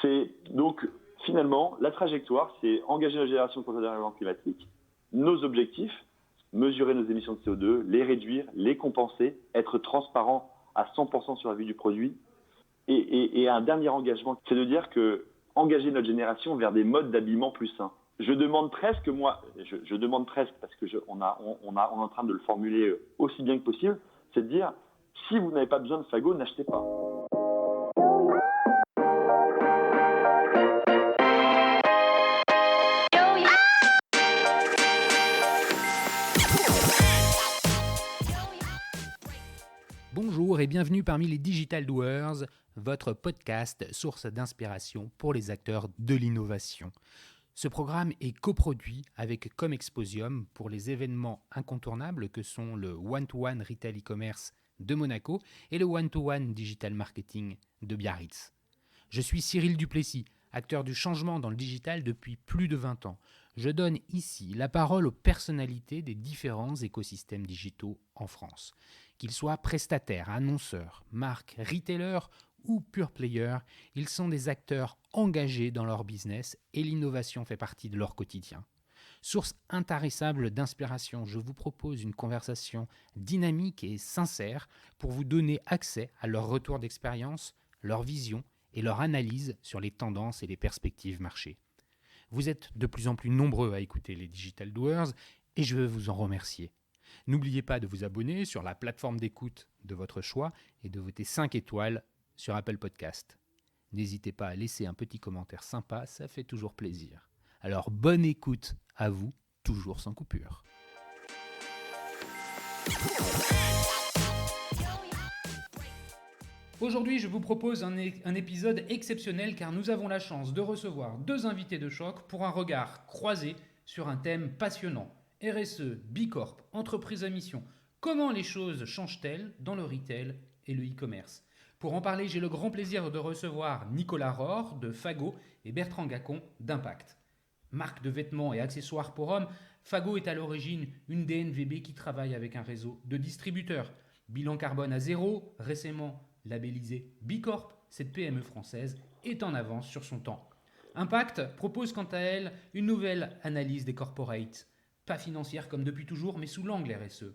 C'est donc finalement la trajectoire, c'est engager notre génération contre le dérèglement climatique, nos objectifs, mesurer nos émissions de CO2, les réduire, les compenser, être transparent à 100% sur la vie du produit. Et un dernier engagement, c'est de dire que engager notre génération vers des modes d'habillement plus sains. Je demande presque parce que on est en train de le formuler aussi bien que possible, c'est de dire si vous n'avez pas besoin de fagots, n'achetez pas. Bonjour et bienvenue parmi les Digital Doers, votre podcast source d'inspiration pour les acteurs de l'innovation. Ce programme est coproduit avec Comexposium pour les événements incontournables que sont le One-to-One Retail e-commerce de Monaco et le One-to-One Digital Marketing de Biarritz. Je suis Cyril Duplessis, acteur du changement dans le digital depuis plus de 20 ans. Je donne ici la parole aux personnalités des différents écosystèmes digitaux en France. Qu'ils soient prestataires, annonceurs, marques, retailers ou pure players, ils sont des acteurs engagés dans leur business et l'innovation fait partie de leur quotidien. Source intarissable d'inspiration, je vous propose une conversation dynamique et sincère pour vous donner accès à leur retour d'expérience, leur vision et leur analyse sur les tendances et les perspectives marché. Vous êtes de plus en plus nombreux à écouter les Digital Doers et je veux vous en remercier. N'oubliez pas de vous abonner sur la plateforme d'écoute de votre choix et de voter 5 étoiles sur Apple Podcast. N'hésitez pas à laisser un petit commentaire sympa, ça fait toujours plaisir. Alors bonne écoute à vous, toujours sans coupure. Aujourd'hui, je vous propose un épisode exceptionnel car nous avons la chance de recevoir 2 invités de choc pour un regard croisé sur un thème passionnant. RSE, B Corp, entreprise à mission. Comment les choses changent-elles dans le retail et le e-commerce ? Pour en parler, j'ai le grand plaisir de recevoir Nicolas Rohr de Fago et Bertrand Gacon d'Impact. Marque de vêtements et accessoires pour hommes, Fago est à l'origine une DNVB qui travaille avec un réseau de distributeurs. Bilan carbone à zéro, récemment labellisée B Corp, cette PME française est en avance sur son temps. Impact propose quant à elle une nouvelle analyse des corporates, pas financière comme depuis toujours, mais sous l'angle RSE.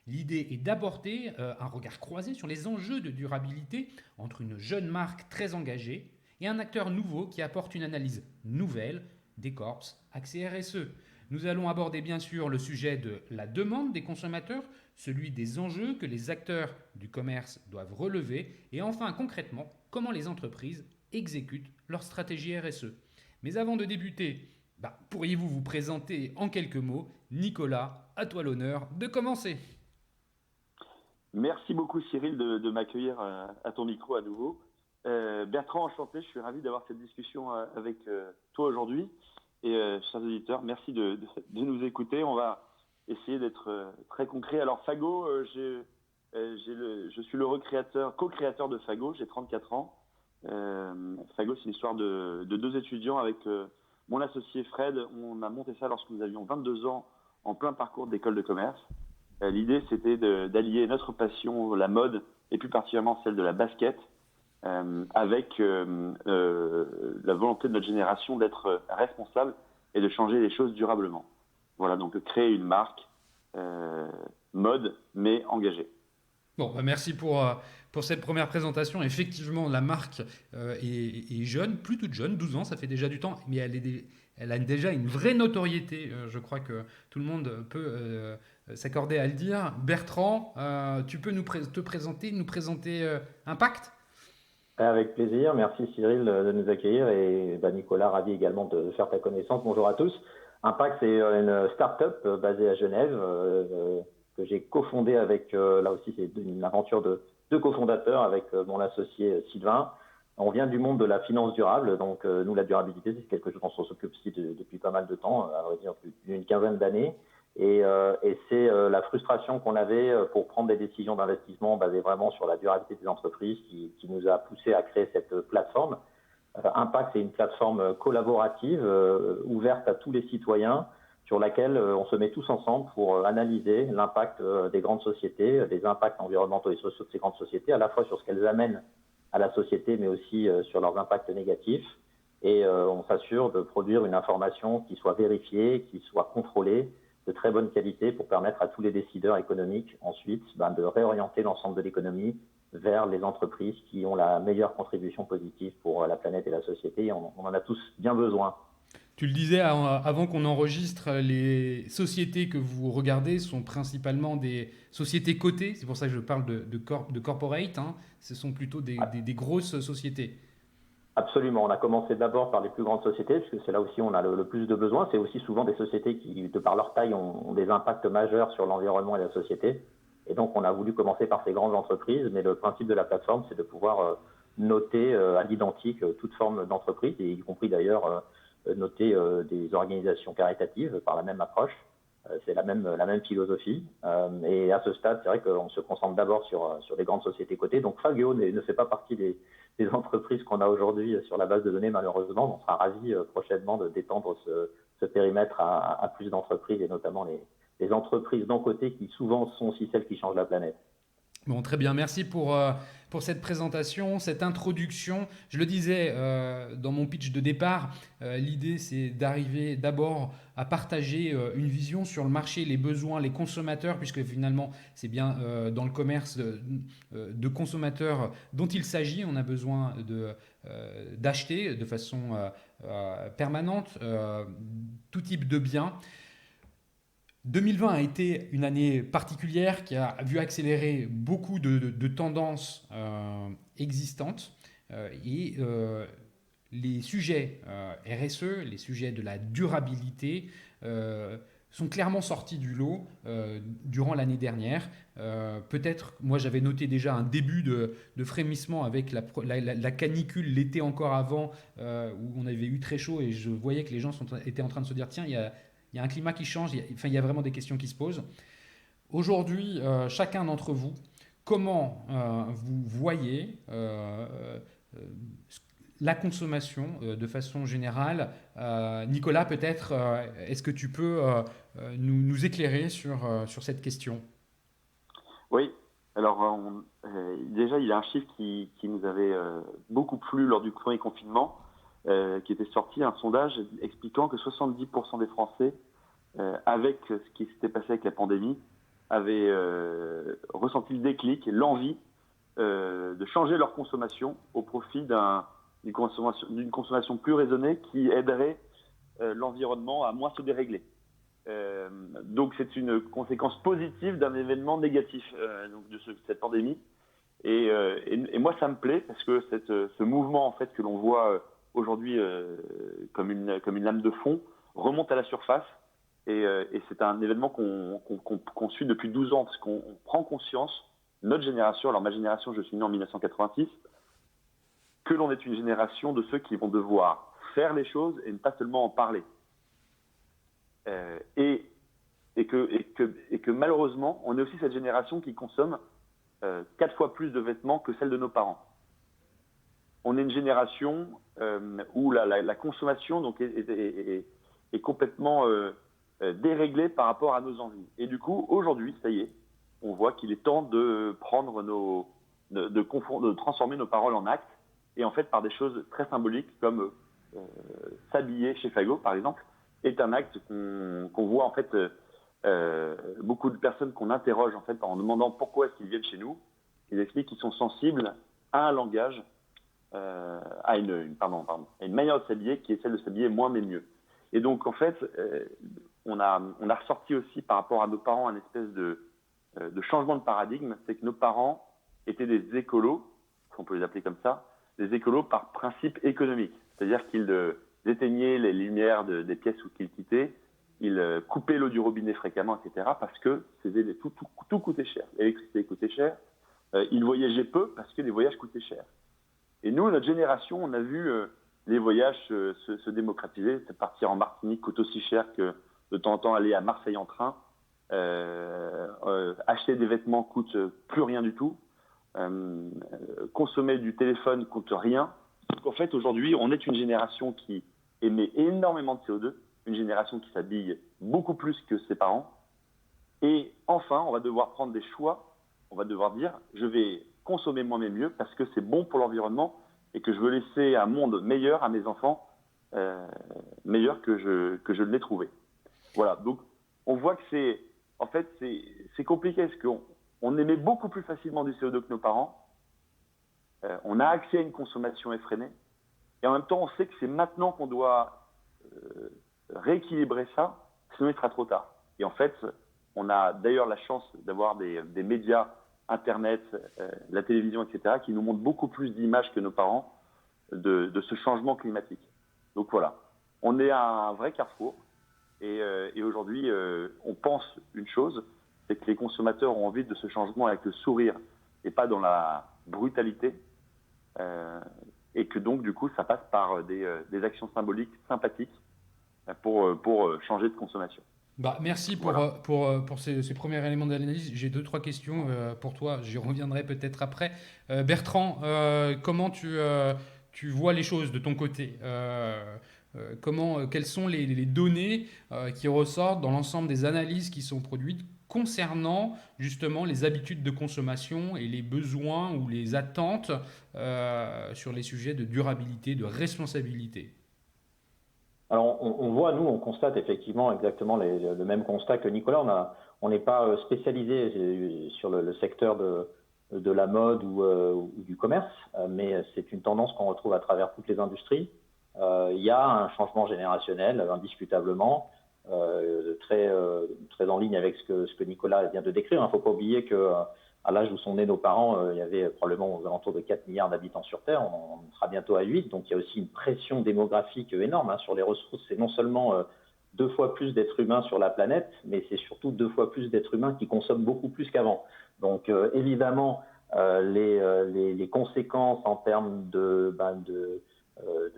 L'idée est d'apporter un regard croisé sur les enjeux de durabilité entre une jeune marque très engagée et un acteur nouveau qui apporte une analyse nouvelle des corps axés RSE. Nous allons aborder bien sûr le sujet de la demande des consommateurs, celui des enjeux que les acteurs du commerce doivent relever et enfin concrètement comment les entreprises exécutent leur stratégie RSE. Mais avant de débuter, pourriez-vous vous présenter en quelques mots ? Nicolas, à toi l'honneur de commencer. Merci beaucoup Cyril de m'accueillir à ton micro à nouveau. Bertrand, enchanté, je suis ravi d'avoir cette discussion avec toi aujourd'hui. Et chers auditeurs, merci de nous écouter. On va essayer d'être très concret. Alors Fago, je suis le co-créateur de Fago, j'ai 34 ans. Fago, c'est l'histoire de 2 étudiants avec mon associé Fred. On a monté ça lorsque nous avions 22 ans en plein parcours d'école de commerce. L'idée, c'était d'allier notre passion, la mode, et plus particulièrement celle de la basket, avec la volonté de notre génération d'être responsable et de changer les choses durablement. Voilà, donc créer une marque mode, mais engagée. Bon, merci pour cette première présentation. Effectivement, la marque est jeune, plus toute jeune, 12 ans, ça fait déjà du temps, mais elle a déjà une vraie notoriété. Je crois que tout le monde peut s'accorder à le dire. Bertrand, tu peux nous présenter Impact ? Avec plaisir, merci Cyril de nous accueillir et Nicolas, ravi également de faire ta connaissance. Bonjour à tous. Impact, c'est une start-up basée à Genève que j'ai cofondée avec, là aussi c'est une aventure de 2 cofondateurs avec mon associé Sylvain. On vient du monde de la finance durable, donc nous la durabilité c'est quelque chose dont on s'occupe aussi depuis pas mal de temps, à vrai dire plus d'une quinzaine d'années. Et c'est la frustration qu'on avait pour prendre des décisions d'investissement basées vraiment sur la durabilité des entreprises qui nous a poussé à créer cette plateforme. Impact, c'est une plateforme collaborative ouverte à tous les citoyens sur laquelle on se met tous ensemble pour analyser l'impact des grandes sociétés, des impacts environnementaux et sociaux de ces grandes sociétés, à la fois sur ce qu'elles amènent à la société, mais aussi sur leurs impacts négatifs. et on s'assure de produire une information qui soit vérifiée, qui soit contrôlée, de très bonne qualité pour permettre à tous les décideurs économiques ensuite de réorienter l'ensemble de l'économie vers les entreprises qui ont la meilleure contribution positive pour la planète et la société. On en a tous bien besoin. Tu le disais avant qu'on enregistre, les sociétés que vous regardez sont principalement des sociétés cotées. C'est pour ça que je parle de corporate. Hein. Ce sont plutôt des grosses sociétés. Absolument. On a commencé d'abord par les plus grandes sociétés, puisque c'est là aussi où on a le plus de besoins. C'est aussi souvent des sociétés qui, de par leur taille, ont des impacts majeurs sur l'environnement et la société. Et donc, on a voulu commencer par ces grandes entreprises. Mais le principe de la plateforme, c'est de pouvoir noter à l'identique toute forme d'entreprise, et y compris d'ailleurs noter des organisations caritatives par la même approche. C'est la même philosophie. Et à ce stade, c'est vrai qu'on se concentre d'abord sur les grandes sociétés cotées. Donc, Fageo ne fait pas partie des entreprises qu'on a aujourd'hui sur la base de données, malheureusement. On sera ravis prochainement d'étendre ce périmètre à plus d'entreprises, et notamment les entreprises non cotées qui souvent sont aussi celles qui changent la planète. Bon, très bien. Merci pour cette présentation, cette introduction. Je le disais dans mon pitch de départ, l'idée c'est d'arriver d'abord à partager une vision sur le marché, les besoins, les consommateurs, puisque finalement c'est bien dans le commerce de consommateurs dont il s'agit. On a besoin d'acheter de façon permanente tout type de biens. 2020 a été une année particulière qui a vu accélérer beaucoup de tendances existantes et les sujets RSE, les sujets de la durabilité sont clairement sortis du lot durant l'année dernière. Peut-être, moi j'avais noté déjà un début de frémissement avec la canicule l'été encore avant où on avait eu très chaud et je voyais que les gens étaient en train de se dire tiens, il y a un climat qui change, il y a vraiment des questions qui se posent. Aujourd'hui, chacun d'entre vous, comment vous voyez la consommation de façon générale? Nicolas, peut-être, est-ce que tu peux nous éclairer sur cette question? Oui, alors déjà, il y a un chiffre qui nous avait beaucoup plu lors du premier confinement, qui était sorti, un sondage expliquant que 70% des Français, avec ce qui s'était passé avec la pandémie, avaient ressenti le déclic, l'envie de changer leur consommation au profit d'une consommation plus raisonnée qui aiderait l'environnement à moins se dérégler. Donc c'est une conséquence positive d'un événement négatif donc de cette pandémie. Et moi ça me plaît parce que ce mouvement en fait que l'on voit aujourd'hui comme une lame de fond remonte à la surface et c'est un événement qu'on suit depuis 12 ans parce qu'on prend conscience, notre génération, alors ma génération, je suis né en 1986, que l'on est une génération de ceux qui vont devoir faire les choses et ne pas seulement en parler. Et que malheureusement, on est aussi cette génération qui consomme 4 fois plus de vêtements que celle de nos parents. On est une génération où la consommation donc, est complètement déréglée par rapport à nos envies. Et du coup, aujourd'hui, ça y est, on voit qu'il est temps de prendre de transformer nos paroles en actes, et en fait par des choses très symboliques comme s'habiller chez Fageo, par exemple, est un acte qu'on voit en fait beaucoup de personnes qu'on interroge en fait en demandant pourquoi est-ce qu'ils viennent chez nous. Ils expliquent qu'ils sont sensibles à un langage, à une manière de s'habiller qui est celle de s'habiller moins mais mieux. Et donc en fait, on a ressorti aussi par rapport à nos parents un espèce de changement de paradigme, c'est que nos parents étaient des écolos, si on peut les appeler comme ça, des écolos par principe économique. C'est-à-dire qu'ils éteignaient les lumières des pièces où qu'ils quittaient, ils coupaient l'eau du robinet fréquemment, etc. parce que tout coûtait cher. L'électricité coûtait cher, ils voyageaient peu parce que les voyages coûtaient cher. Et nous, notre génération, on a vu les voyages se démocratiser. Partir en Martinique coûte aussi cher que de temps en temps aller à Marseille en train. Acheter des vêtements coûte plus rien du tout. Consommer du téléphone coûte rien. Donc en fait, aujourd'hui, on est une génération qui émet énormément de CO2, une génération qui s'habille beaucoup plus que ses parents. Et enfin, on va devoir prendre des choix. On va devoir dire, je vais consommer moins mais mieux parce que c'est bon pour l'environnement, et que je veux laisser un monde meilleur à mes enfants, meilleur que je ne l'ai trouvé. Voilà, donc on voit que c'est compliqué parce qu'on émet beaucoup plus facilement du CO2 que nos parents, on a accès à une consommation effrénée, et en même temps on sait que c'est maintenant qu'on doit rééquilibrer ça, sinon il sera trop tard. Et en fait, on a d'ailleurs la chance d'avoir des médias, Internet, la télévision, etc., qui nous montrent beaucoup plus d'images que nos parents de ce changement climatique. Donc voilà, on est à un vrai carrefour. Et aujourd'hui, on pense une chose, c'est que les consommateurs ont envie de ce changement avec le sourire et pas dans la brutalité. Et que donc, du coup, ça passe par des actions symboliques, sympathiques pour changer de consommation. Merci pour ces premiers éléments d'analyse. J'ai 2-3 questions pour toi. J'y reviendrai peut-être après. Bertrand, comment tu vois les choses de ton côté? Quelles sont les données qui ressortent dans l'ensemble des analyses qui sont produites concernant justement les habitudes de consommation et les besoins ou les attentes sur les sujets de durabilité, de responsabilité? Alors, on voit, nous, on constate effectivement exactement le même constat que Nicolas. On n'est pas spécialisé sur le secteur de la mode ou du commerce, mais c'est une tendance qu'on retrouve à travers toutes les industries. Il y a un changement générationnel, indiscutablement, très en ligne avec ce que Nicolas vient de décrire. Il ne faut pas oublier que à l'âge où sont nés nos parents, il y avait probablement aux alentours de 4 milliards d'habitants sur Terre. On sera bientôt à 8. Donc, il y a aussi une pression démographique énorme sur les ressources. C'est non seulement 2 fois plus d'êtres humains sur la planète, mais c'est surtout 2 fois plus d'êtres humains qui consomment beaucoup plus qu'avant. Donc, évidemment, les conséquences en termes de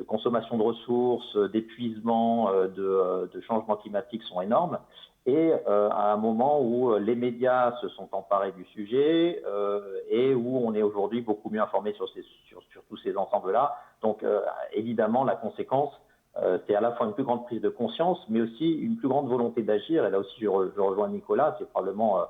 consommation de ressources, d'épuisement, de changement climatique sont énormes. Et à un moment où les médias se sont emparés du sujet et où on est aujourd'hui beaucoup mieux informé sur tous ces ensembles-là. Donc évidemment, la conséquence, c'est à la fois une plus grande prise de conscience, mais aussi une plus grande volonté d'agir. Et là aussi, je rejoins Nicolas, c'est probablement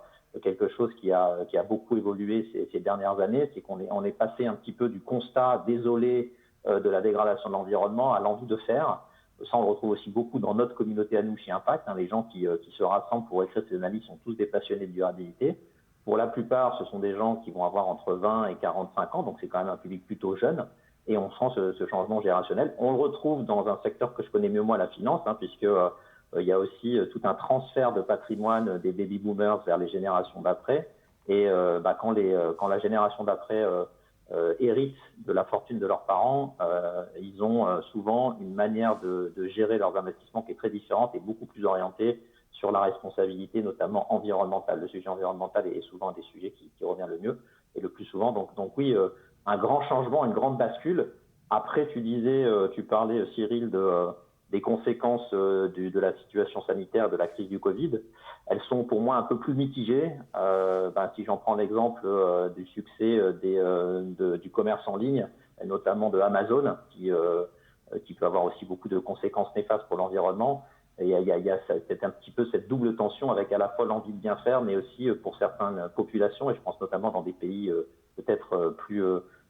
quelque chose qui a beaucoup évolué ces dernières années, c'est qu'on est passé un petit peu du constat désolé de la dégradation de l'environnement à l'envie de faire. Ça, on le retrouve aussi beaucoup dans notre communauté à nous chez Impact. Les gens qui se rassemblent pour écrire ces analyses sont tous des passionnés de durabilité. Pour la plupart, ce sont des gens qui vont avoir entre 20 et 45 ans, donc c'est quand même un public plutôt jeune. Et on sent ce changement générationnel. On le retrouve dans un secteur que je connais mieux moi, la finance, puisque il y a aussi tout un transfert de patrimoine des baby boomers vers les générations d'après. Et quand la génération d'après héritent de la fortune de leurs parents, ils ont souvent une manière de gérer leurs investissements qui est très différente et beaucoup plus orientée sur la responsabilité, notamment environnementale. Le sujet environnemental est souvent un des sujets qui revient le mieux et le plus souvent. Donc oui, un grand changement, une grande bascule. Après, tu parlais, Cyril, des conséquences de la situation sanitaire, de la crise du Covid. Elles sont pour moi un peu plus mitigées. Si j'en prends l'exemple du succès du commerce en ligne, et notamment de Amazon, qui peut avoir aussi beaucoup de conséquences néfastes pour l'environnement. Il y a c'est un petit peu cette double tension avec à la fois l'envie de bien faire, mais aussi pour certaines populations, et je pense notamment dans des pays peut-être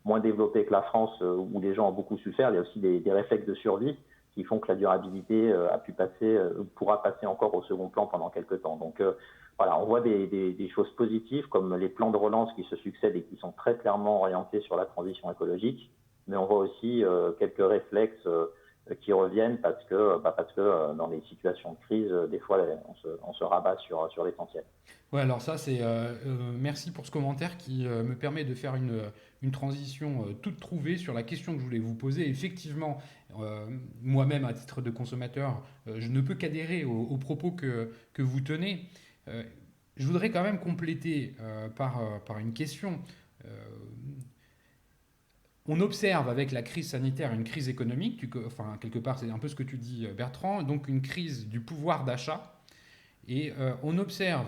moins développés que la France, où les gens ont beaucoup souffert, il y a aussi des réflexes de survie qui font que la durabilité pourra passer encore au second plan pendant quelques temps. Donc voilà, on voit des choses positives comme les plans de relance qui se succèdent et qui sont très clairement orientés sur la transition écologique, mais on voit aussi quelques réflexes qui reviennent parce que dans les situations de crise, des fois, on se rabat sur l'essentiel. Ouais, alors ça, merci pour ce commentaire qui me permet de faire une transition toute trouvée sur la question que je voulais vous poser. Effectivement, moi-même, à titre de consommateur, je ne peux qu'adhérer aux propos que vous tenez. Je voudrais quand même compléter par une question. On observe avec la crise sanitaire une crise économique, quelque part c'est un peu ce que tu dis Bertrand, donc une crise du pouvoir d'achat, et on observe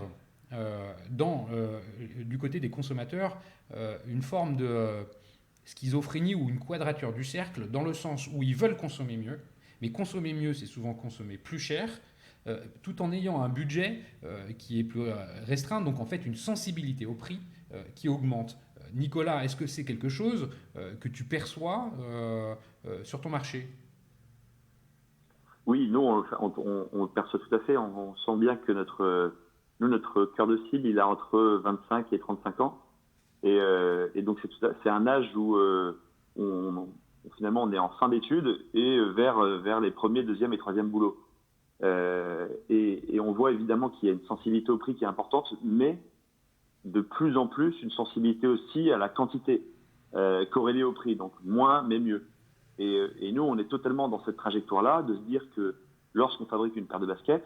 du côté des consommateurs une forme de schizophrénie ou une quadrature du cercle, dans le sens où ils veulent consommer mieux, mais consommer mieux c'est souvent consommer plus cher, tout en ayant un budget qui est plus restreint, donc en fait une sensibilité au prix qui augmente. Nicolas, est-ce que c'est quelque chose que tu perçois sur ton marché? Oui, nous, on le perçoit tout à fait. On sent bien que notre cœur de cible, il a entre 25 et 35 ans. Et donc, c'est un âge où finalement, on est en fin d'études et vers les premiers, deuxième et troisième boulots. Et on voit évidemment qu'il y a une sensibilité au prix qui est importante, mais de plus en plus, une sensibilité aussi à la quantité corrélée au prix. Donc, moins, mais mieux. Et nous, on est totalement dans cette trajectoire-là, de se dire que lorsqu'on fabrique une paire de baskets,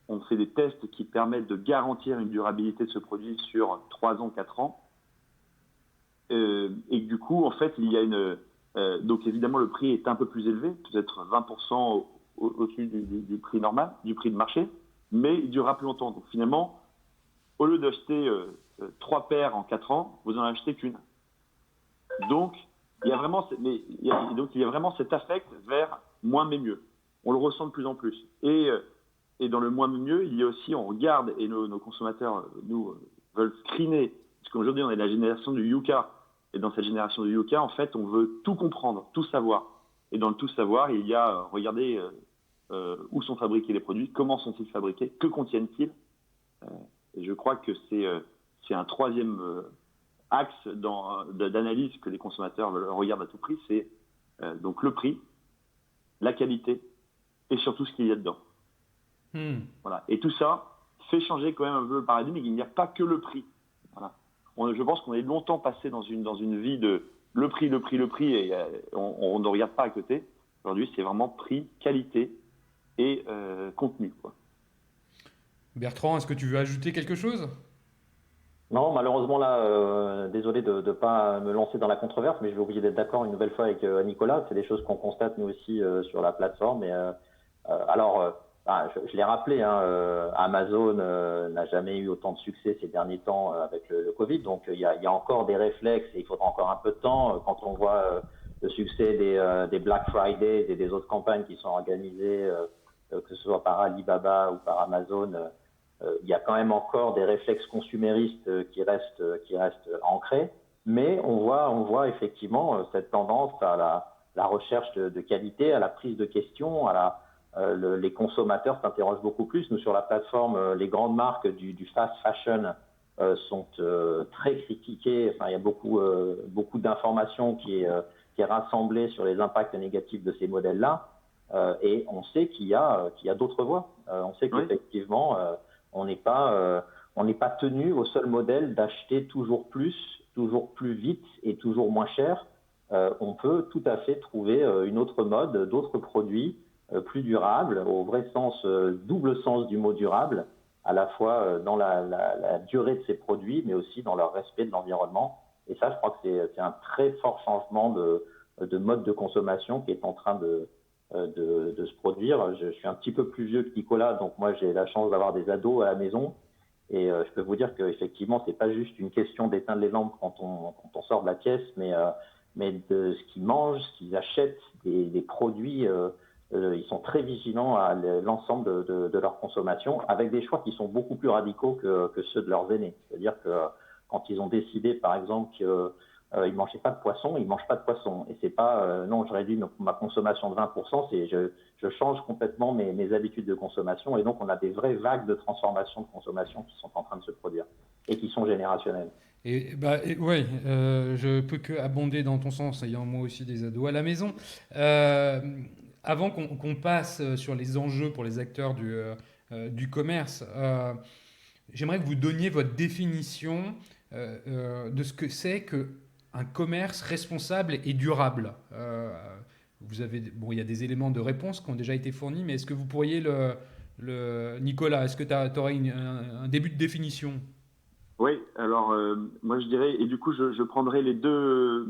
on fait des tests qui permettent de garantir une durabilité de ce produit sur 3 ans, 4 ans. Et du coup, en fait, il y a donc évidemment, le prix est un peu plus élevé, peut-être 20% au-dessus du prix normal, du prix de marché, mais il durera plus longtemps. Donc finalement, au lieu d'acheter 3 paires en 4 ans, vous en achetez qu'une. Donc, il y a vraiment cet affect vers moins mais mieux. On le ressent de plus en plus. Et dans le moins mais mieux, il y a aussi, on regarde, et nos consommateurs, nous, veulent screener, parce qu'aujourd'hui, on est la génération du Yuka. Et dans cette génération du Yuka, en fait, on veut tout comprendre, tout savoir. Et dans le tout savoir, il y a, regardez où sont fabriqués les produits, comment sont-ils fabriqués, que contiennent-ils. Et je crois que c'est un troisième axe d'analyse que les consommateurs regardent à tout prix, c'est donc le prix, la qualité et surtout ce qu'il y a dedans. Voilà. Et tout ça fait changer quand même un peu le paradigme. Il n'y a pas que le prix. Voilà. Je pense qu'on est longtemps passé dans une vie de le prix, et on ne regarde pas à côté. Aujourd'hui, c'est vraiment prix, qualité et contenu, quoi. Bertrand, est-ce que tu veux ajouter quelque chose? Non, malheureusement là, désolé de ne pas me lancer dans la controverse, mais je vais obligé d'être d'accord une nouvelle fois avec Nicolas. C'est des choses qu'on constate nous aussi sur la plateforme. Je l'ai rappelé, hein, Amazon n'a jamais eu autant de succès ces derniers temps avec le Covid. Donc il y a encore des réflexes et il faudra encore un peu de temps. Quand on voit le succès des Black Fridays et des autres campagnes qui sont organisées, que ce soit par Alibaba ou par Amazon. Il y a quand même encore des réflexes consuméristes qui restent ancrés, mais on voit effectivement cette tendance à la recherche de qualité, à la prise de questions, les consommateurs s'interrogent beaucoup plus. Nous, sur la plateforme, les grandes marques du fast fashion sont très critiquées. Enfin, il y a beaucoup d'informations qui est rassemblée sur les impacts négatifs de ces modèles-là, et on sait qu'il y a d'autres voies. On sait qu'effectivement, on n'est pas tenu au seul modèle d'acheter toujours plus vite et toujours moins cher. On peut tout à fait trouver une autre mode, d'autres produits plus durables, au vrai sens, double sens du mot durable, à la fois dans la durée de ces produits, mais aussi dans leur respect de l'environnement. Et ça, je crois que c'est un très fort changement de mode de consommation qui est en train de se produire. Je suis un petit peu plus vieux que Nicolas, donc moi j'ai la chance d'avoir des ados à la maison, et je peux vous dire qu'effectivement c'est pas juste une question d'éteindre les lampes quand on sort de la pièce, mais de ce qu'ils mangent, ce qu'ils achètent, des produits. Ils sont très vigilants à l'ensemble de leur consommation, avec des choix qui sont beaucoup plus radicaux que ceux de leurs aînés. C'est-à-dire que quand ils ont décidé par exemple que ils ne mangeaient pas de poisson, ils ne mangent pas de poisson. Et c'est pas, non, je réduis ma consommation de 20%, c'est je change complètement mes habitudes de consommation. Et donc, on a des vraies vagues de transformation de consommation qui sont en train de se produire et qui sont générationnelles. Ouais, je peux que abonder dans ton sens, ayant moi aussi des ados à la maison. Avant qu'on passe sur les enjeux pour les acteurs du commerce, j'aimerais que vous donniez votre définition de ce que c'est qu'un commerce responsable et durable. Il y a des éléments de réponse qui ont déjà été fournis, mais est-ce que vous pourriez Nicolas, est-ce que tu aurais un début de définition? Oui, alors moi je dirais, et du coup je prendrai les deux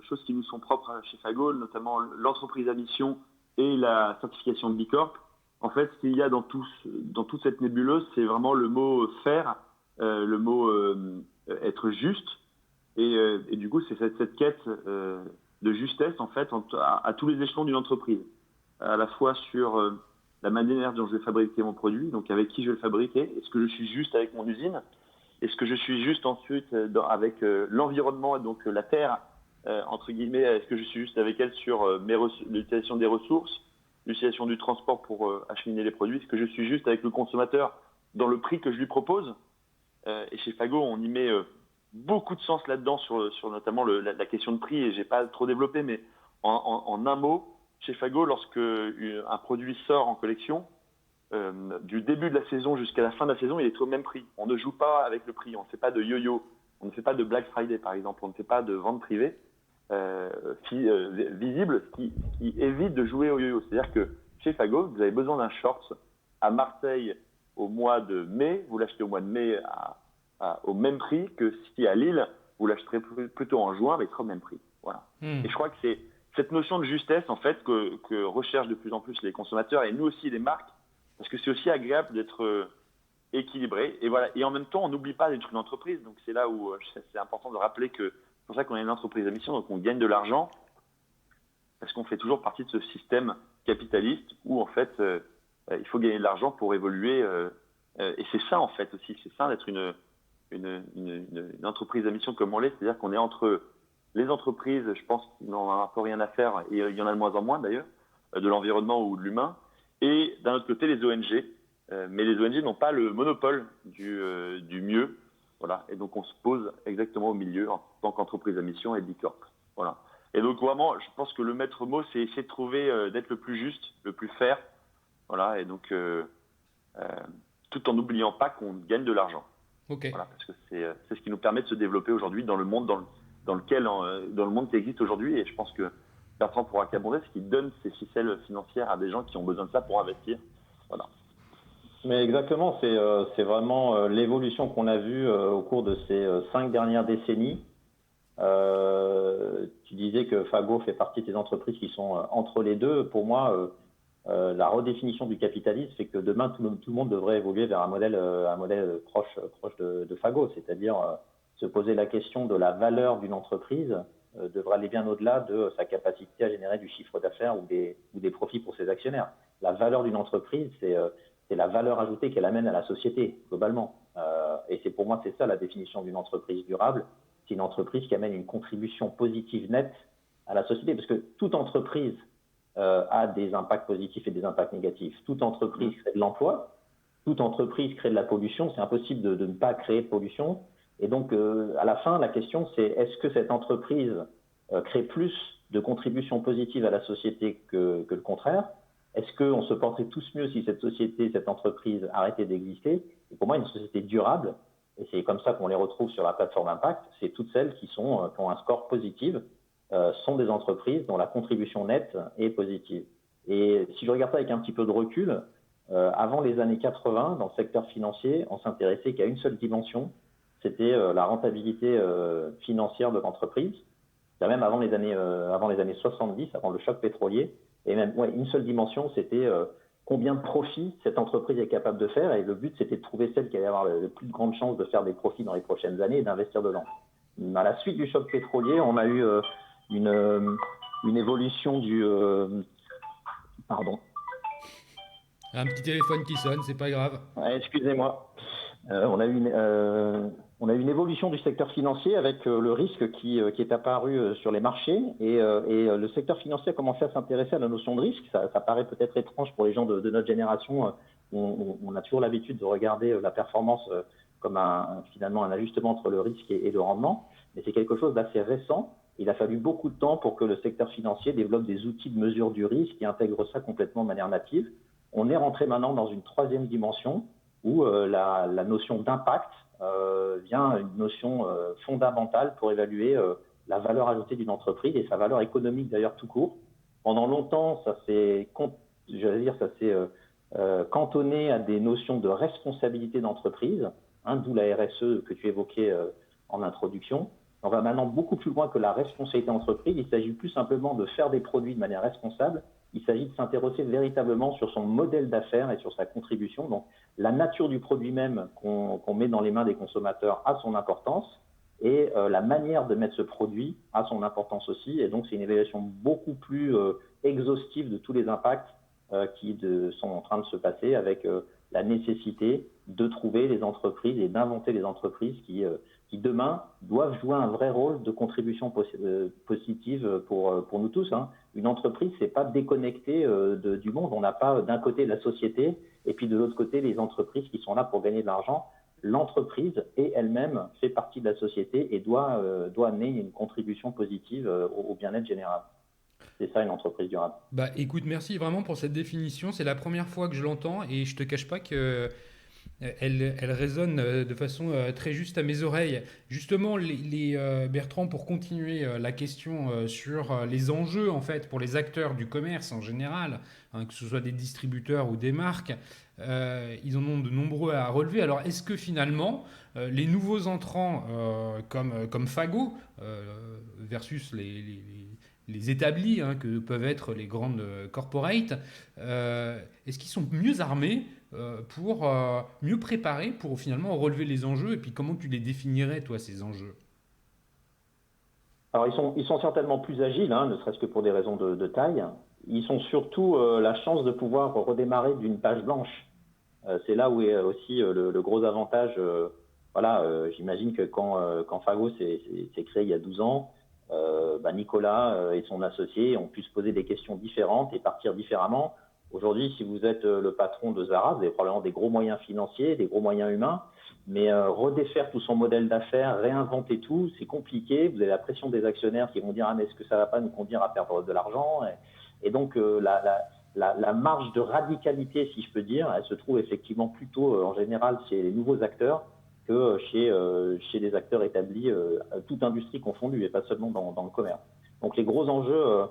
choses qui nous sont propres chez Fagol, notamment l'entreprise à mission et la certification de B Corp. En fait, ce qu'il y a dans toute cette nébuleuse, c'est vraiment le mot faire, le mot être juste, et du coup c'est cette quête de justesse en fait à tous les échelons d'une entreprise, à la fois sur la manière dont je vais fabriquer mon produit, donc avec qui je vais le fabriquer, est-ce que je suis juste avec mon usine, Est-ce que je suis juste ensuite avec l'environnement et donc la terre, entre guillemets, est-ce que je suis juste avec elle sur l'utilisation des ressources, l'utilisation du transport pour acheminer les produits? Est-ce que je suis juste avec le consommateur dans le prix que je lui propose? Et chez Fago, on y met beaucoup de sens là-dedans sur notamment la question de prix, et j'ai pas trop développé, mais en un mot, chez Fago, lorsque un produit sort en collection, du début de la saison jusqu'à la fin de la saison, il est au même prix. On ne joue pas avec le prix, on ne fait pas de yo-yo, on ne fait pas de Black Friday par exemple, on ne fait pas de vente privée visible, ce qui évite de jouer au yo-yo. C'est-à-dire que chez Fago, vous avez besoin d'un short à Marseille au mois de mai, vous l'achetez au mois de mai au même prix que si à Lille, vous l'acheterez plutôt en juin, mais il sera au même prix. Voilà. Et je crois que c'est cette notion de justesse en fait que recherchent de plus en plus les consommateurs et nous aussi les marques, parce que c'est aussi agréable d'être équilibré. Et voilà. Et en même temps, on n'oublie pas d'être une entreprise. Donc c'est là où c'est important de rappeler que c'est pour ça qu'on est une entreprise à mission, donc on gagne de l'argent, parce qu'on fait toujours partie de ce système capitaliste où en fait il faut gagner de l'argent pour évoluer. Et c'est ça en fait aussi, c'est ça d'être une entreprise à mission comme on l'est, c'est-à-dire qu'on est entre les entreprises, je pense, qui n'en ont un peu rien à faire, et il y en a de moins en moins d'ailleurs, de l'environnement ou de l'humain, et d'un autre côté les ONG. Mais les ONG n'ont pas le monopole du mieux. Voilà. Et donc on se pose exactement au milieu en tant qu'entreprise à mission et Bicorp. Voilà. Et donc vraiment, je pense que le maître mot, c'est essayer de trouver, d'être le plus juste, le plus fair. Voilà. Et donc tout en n'oubliant pas qu'on gagne de l'argent. Ok. Voilà, parce que c'est ce qui nous permet de se développer aujourd'hui dans le monde dans le monde qui existe aujourd'hui. Et je pense que Bertrand pourra qu'abonder, ce qui donne ces ficelles financières à des gens qui ont besoin de ça pour investir. Voilà. Mais exactement, c'est vraiment l'évolution qu'on a vue au cours de ces 5 dernières décennies. Tu disais que Fago fait partie des entreprises qui sont entre les deux. Pour moi, la redéfinition du capitalisme fait que demain, tout le monde devrait évoluer vers un modèle proche de Fago, c'est-à-dire se poser la question de la valeur d'une entreprise devrait aller bien au-delà de sa capacité à générer du chiffre d'affaires ou des profits pour ses actionnaires. La valeur d'une entreprise, c'est la valeur ajoutée qu'elle amène à la société, globalement. Et pour moi, c'est ça la définition d'une entreprise durable. C'est une entreprise qui amène une contribution positive nette à la société. Parce que toute entreprise a des impacts positifs et des impacts négatifs. Toute entreprise crée de l'emploi. Toute entreprise crée de la pollution. C'est impossible de ne pas créer de pollution. Et donc, à la fin, la question, c'est est-ce que cette entreprise crée plus de contributions positives à la société que le contraire? Est-ce qu'on se porterait tous mieux si cette entreprise arrêtait d'exister? Et pour moi, une société durable, et c'est comme ça qu'on les retrouve sur la plateforme Impact, c'est toutes celles qui ont un score positif, sont des entreprises dont la contribution nette est positive. Et si je regarde ça avec un petit peu de recul, avant les années 80, dans le secteur financier, on s'intéressait qu'à une seule dimension, c'était la rentabilité financière de l'entreprise. Même avant les années 70, avant le choc pétrolier, et même une seule dimension, c'était combien de profits cette entreprise est capable de faire. Et le but, c'était de trouver celle qui allait avoir le plus de grandes chances de faire des profits dans les prochaines années et d'investir dedans. À la suite du choc pétrolier, on a eu une évolution du... Pardon. Un petit téléphone qui sonne, c'est pas grave. Ouais, excusez-moi. On a eu une évolution du secteur financier avec le risque qui est apparu sur les marchés et le secteur financier a commencé à s'intéresser à la notion de risque. Ça paraît peut-être étrange pour les gens de notre génération. On a toujours l'habitude de regarder la performance comme finalement un ajustement entre le risque et le rendement, mais c'est quelque chose d'assez récent. Il a fallu beaucoup de temps pour que le secteur financier développe des outils de mesure du risque qui intègrent ça complètement de manière native. On est rentré maintenant dans une troisième dimension où la notion d'impact vient une notion fondamentale pour évaluer la valeur ajoutée d'une entreprise et sa valeur économique d'ailleurs tout court. Pendant longtemps, ça s'est cantonné à des notions de responsabilité d'entreprise, d'où la RSE que tu évoquais en introduction. On va maintenant beaucoup plus loin que la responsabilité d'entreprise. Il s'agit plus simplement de faire des produits de manière responsable. Il s'agit de s'interroger véritablement sur son modèle d'affaires et sur sa contribution. Donc, la nature du produit même qu'on met dans les mains des consommateurs a son importance et la manière de mettre ce produit a son importance aussi. Et donc, c'est une évaluation beaucoup plus exhaustive de tous les impacts qui sont en train de se passer avec la nécessité de trouver les entreprises et d'inventer les entreprises qui demain doivent jouer un vrai rôle de contribution positive pour nous tous. Hein. Une entreprise, c'est pas déconnecté du monde. On n'a pas d'un côté la société et puis de l'autre côté les entreprises qui sont là pour gagner de l'argent. L'entreprise et elle-même fait partie de la société et doit amener une contribution positive au bien-être général. C'est ça une entreprise durable. Bah écoute, merci vraiment pour cette définition. C'est la première fois que je l'entends et je te cache pas que elle résonne de façon très juste à mes oreilles. Justement, Bertrand, pour continuer la question sur les enjeux en fait pour les acteurs du commerce en général, hein, que ce soit des distributeurs ou des marques, ils en ont de nombreux à relever. Alors, est-ce que finalement, les nouveaux entrants comme Fago versus les établis hein, que peuvent être les grandes corporates, est-ce qu'ils sont mieux armés pour mieux préparer pour finalement relever les enjeux et puis comment tu les définirais toi ces enjeux? Alors ils sont certainement plus agiles, hein, ne serait-ce que pour des raisons de taille. Ils ont surtout la chance de pouvoir redémarrer d'une page blanche. C'est là où est aussi le gros avantage. J'imagine que quand Fago s'est créé il y a 12 ans, Nicolas et son associé ont pu se poser des questions différentes et partir différemment. Aujourd'hui, si vous êtes le patron de Zara, vous avez probablement des gros moyens financiers, des gros moyens humains, mais redéfaire tout son modèle d'affaires, réinventer tout, c'est compliqué. Vous avez la pression des actionnaires qui vont dire « Ah, mais est-ce que ça ne va pas nous conduire à perdre de l'argent ?» Et donc, la marge de radicalité, si je peux dire, elle se trouve effectivement plutôt en général chez les nouveaux acteurs que chez les acteurs établis, toute industrie confondue, et pas seulement dans le commerce. Donc les gros enjeux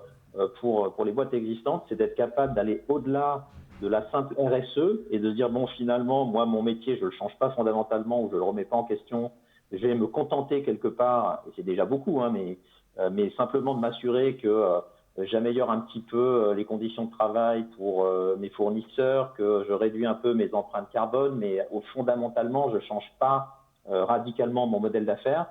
pour les boîtes existantes, c'est d'être capable d'aller au-delà de la simple RSE et de se dire, bon, finalement, moi, mon métier, je ne le change pas fondamentalement ou je ne le remets pas en question. Je vais me contenter quelque part, et c'est déjà beaucoup, hein, mais simplement de m'assurer que j'améliore un petit peu les conditions de travail pour mes fournisseurs, que je réduis un peu mes empreintes carbone, mais fondamentalement, je ne change pas radicalement mon modèle d'affaires.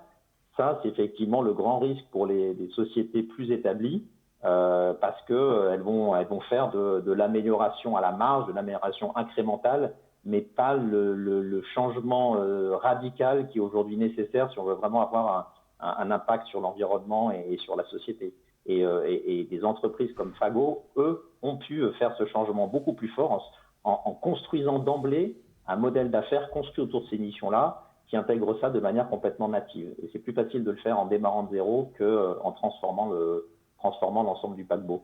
Ça, c'est effectivement le grand risque pour les sociétés plus établies parce qu'elles vont faire de l'amélioration à la marge, de l'amélioration incrémentale, mais pas le changement radical qui est aujourd'hui nécessaire si on veut vraiment avoir un impact sur l'environnement et sur la société. Et des entreprises comme Fago, eux, ont pu faire ce changement beaucoup plus fort en construisant d'emblée un modèle d'affaires construit autour de ces missions-là qui intègre ça de manière complètement native. Et c'est plus facile de le faire en démarrant de zéro qu'en transformant l'ensemble du paquebot.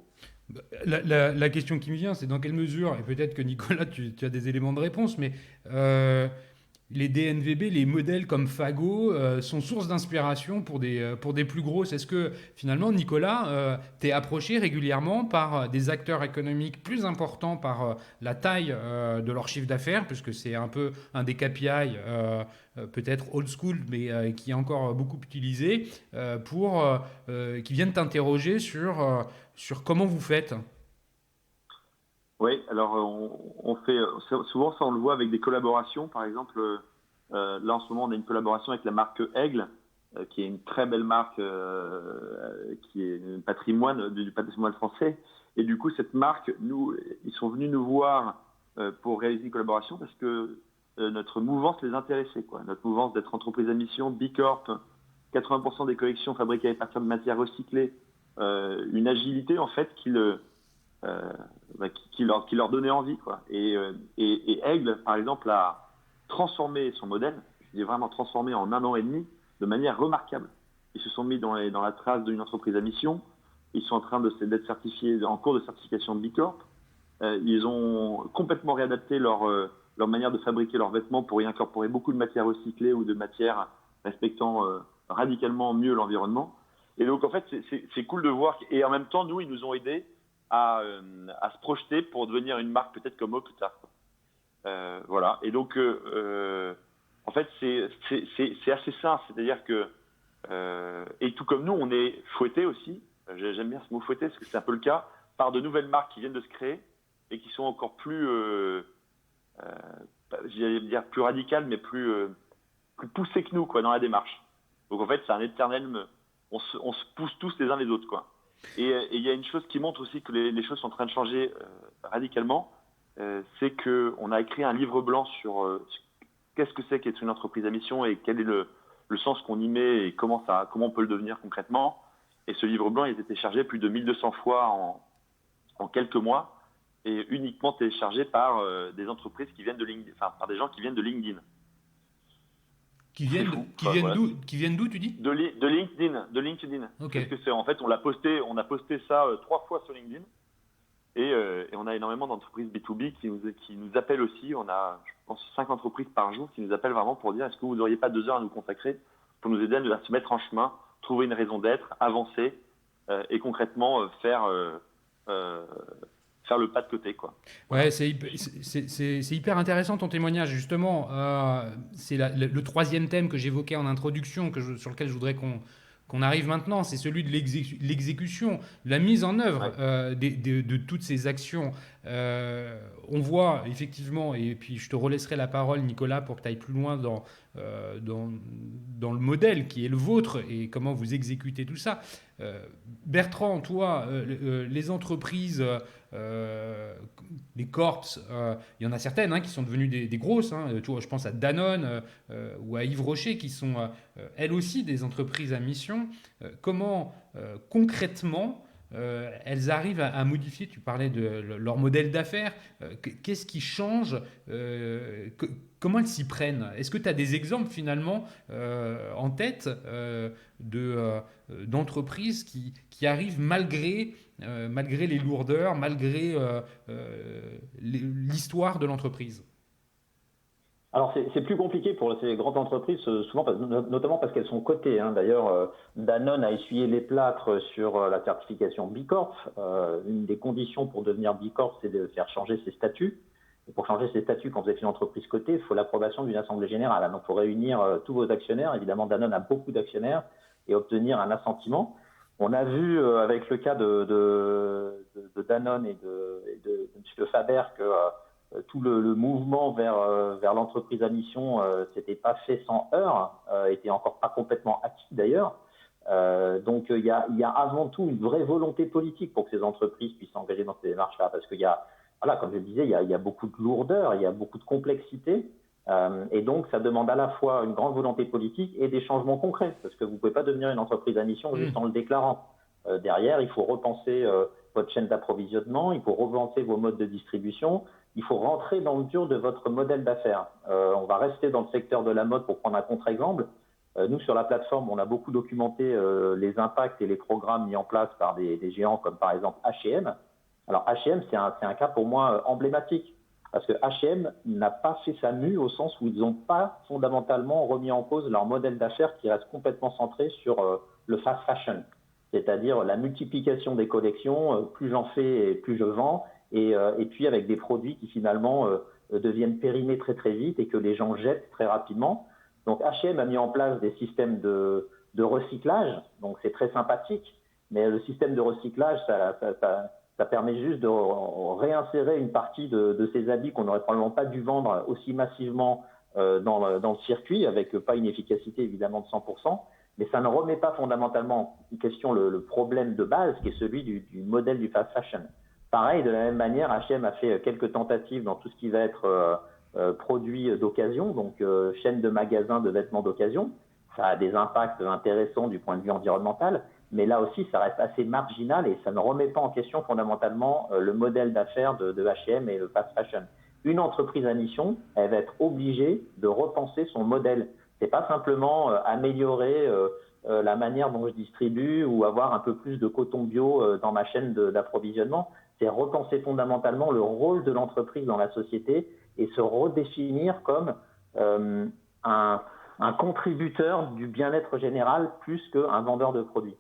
La question qui me vient, c'est dans quelle mesure, et peut-être que Nicolas, tu as des éléments de réponse, mais les DNVB, les modèles comme Fago, sont source d'inspiration pour des plus grosses. Est-ce que finalement, Nicolas, t'es approché régulièrement par des acteurs économiques plus importants par la taille de leur chiffre d'affaires, puisque c'est un peu un des KPI peut-être old school, mais qui est encore beaucoup utilisé, qui viennent t'interroger sur comment vous faites? Oui, alors on fait souvent ça, on le voit avec des collaborations. Par exemple, là en ce moment, on a une collaboration avec la marque Aigle, qui est une très belle marque, qui est du patrimoine français. Et du coup, cette marque, ils sont venus nous voir pour réaliser une collaboration parce que notre mouvance les intéressait, quoi. Notre mouvance d'être entreprise à mission, B Corp, 80% des collections fabriquées à partir de matières recyclées, une agilité en fait qui leur donnait envie, quoi. Et Aigle, par exemple, a transformé son modèle, je dis vraiment transformé en 1 an et demi, de manière remarquable. Ils se sont mis dans la trace d'une entreprise à mission, ils sont en train d'être certifiés, en cours de certification de B Corp. Ils ont complètement réadapté leur manière de fabriquer leurs vêtements pour y incorporer beaucoup de matières recyclées ou de matières respectant radicalement mieux l'environnement. Et donc, en fait, c'est cool de voir. Et en même temps, nous, ils nous ont aidés à se projeter pour devenir une marque peut-être comme eux plus tard. Voilà. Et donc, en fait, c'est assez simple. C'est-à-dire que, et tout comme nous, on est fouettés aussi. J'aime bien ce mot fouetté parce que c'est un peu le cas, par de nouvelles marques qui viennent de se créer et qui sont encore plus, j'allais dire plus radicales, mais plus poussées que nous, quoi, dans la démarche. Donc, en fait, c'est un éternel, on se pousse tous les uns les autres, quoi. Et il y a une chose qui montre aussi que les choses sont en train de changer radicalement, c'est qu'on a écrit un livre blanc sur qu'est-ce que c'est qu'être une entreprise à mission et quel est le sens qu'on y met et comment on peut le devenir concrètement. Et ce livre blanc, il a été téléchargé plus de 1200 fois en quelques mois et uniquement téléchargé par des entreprises qui viennent de LinkedIn, enfin par des gens qui viennent de LinkedIn. Qui viennent d'où, tu dis? De LinkedIn. Ok. Qu'est-ce que c'est? En fait, on a posté ça 3 fois sur LinkedIn et on a énormément d'entreprises B2B qui nous appellent aussi. On a, je pense, 5 entreprises par jour qui nous appellent vraiment pour dire est-ce que vous n'auriez pas 2 heures à nous consacrer pour nous aider à se mettre en chemin, trouver une raison d'être, avancer et concrètement faire le pas de côté, quoi. Ouais, c'est hyper intéressant ton témoignage, justement. C'est le troisième thème que j'évoquais en introduction, sur lequel je voudrais qu'on arrive maintenant, c'est celui de l'exécution, la mise en œuvre de toutes ces actions. On voit effectivement, et puis je te relaisserai la parole, Nicolas, pour que tu ailles plus loin dans le modèle qui est le vôtre et comment vous exécutez tout ça. Bertrand, toi, les entreprises, les corps, il y en a certaines qui sont devenues des grosses. Tu vois, je pense à Danone ou à Yves Rocher qui sont elles aussi des entreprises à mission. Comment concrètement elles arrivent à modifier, tu parlais de leur modèle d'affaires, qu'est-ce qui change, comment elles s'y prennent? Est-ce que tu as des exemples finalement en tête d'entreprises qui arrivent malgré les lourdeurs, malgré l'histoire de l'entreprise? Alors, c'est plus compliqué pour ces grandes entreprises, souvent, notamment parce qu'elles sont cotées. D'ailleurs, Danone a essuyé les plâtres sur la certification B Corp. Une des conditions pour devenir B Corp, c'est de faire changer ses statuts. Et pour changer ses statuts, quand vous êtes une entreprise cotée, il faut l'approbation d'une assemblée générale. Donc, il faut réunir tous vos actionnaires. Évidemment, Danone a beaucoup d'actionnaires et obtenir un assentiment. On a vu avec le cas de Danone et de M. Faber que tout le mouvement vers l'entreprise à mission s'était pas fait sans heurts, était encore pas complètement acquis d'ailleurs. Donc il y a avant tout une vraie volonté politique pour que ces entreprises puissent s'engager dans ces démarches-là, parce qu'il y a, voilà, comme je le disais, il y a beaucoup de lourdeur, il y a beaucoup de complexité, et donc ça demande à la fois une grande volonté politique et des changements concrets, parce que vous pouvez pas devenir une entreprise à mission juste en le déclarant. Derrière, il faut repenser votre chaîne d'approvisionnement, il faut repenser vos modes de distribution. Il faut rentrer dans le dur de votre modèle d'affaires. On va rester dans le secteur de la mode pour prendre un contre-exemple. Nous, sur la plateforme, on a beaucoup documenté les impacts et les programmes mis en place par des géants comme par exemple H&M. Alors H&M, c'est un cas pour moi emblématique parce que H&M n'a pas fait sa mue au sens où ils n'ont pas fondamentalement remis en cause leur modèle d'affaires qui reste complètement centré sur le fast fashion, c'est-à-dire la multiplication des collections, plus j'en fais et plus je vends. Et puis avec des produits qui finalement deviennent périmés très très vite et que les gens jettent très rapidement. Donc H&M a mis en place des systèmes de recyclage, donc c'est très sympathique, mais le système de recyclage, ça permet juste de réinsérer une partie de ces habits qu'on n'aurait probablement pas dû vendre aussi massivement dans le circuit, avec pas une efficacité évidemment de 100%, mais ça ne remet pas fondamentalement en question le problème de base qui est celui du modèle du fast fashion. Pareil, de la même manière, H&M a fait quelques tentatives dans tout ce qui va être produits d'occasion, donc chaîne de magasins de vêtements d'occasion. Ça a des impacts intéressants du point de vue environnemental, mais là aussi, ça reste assez marginal et ça ne remet pas en question fondamentalement le modèle d'affaires de H&M et le fast fashion. Une entreprise à mission, elle va être obligée de repenser son modèle. C'est pas simplement améliorer la manière dont je distribue ou avoir un peu plus de coton bio dans ma chaîne d'approvisionnement. C'est repenser fondamentalement le rôle de l'entreprise dans la société et se redéfinir comme un contributeur du bien-être général plus qu'un vendeur de produits.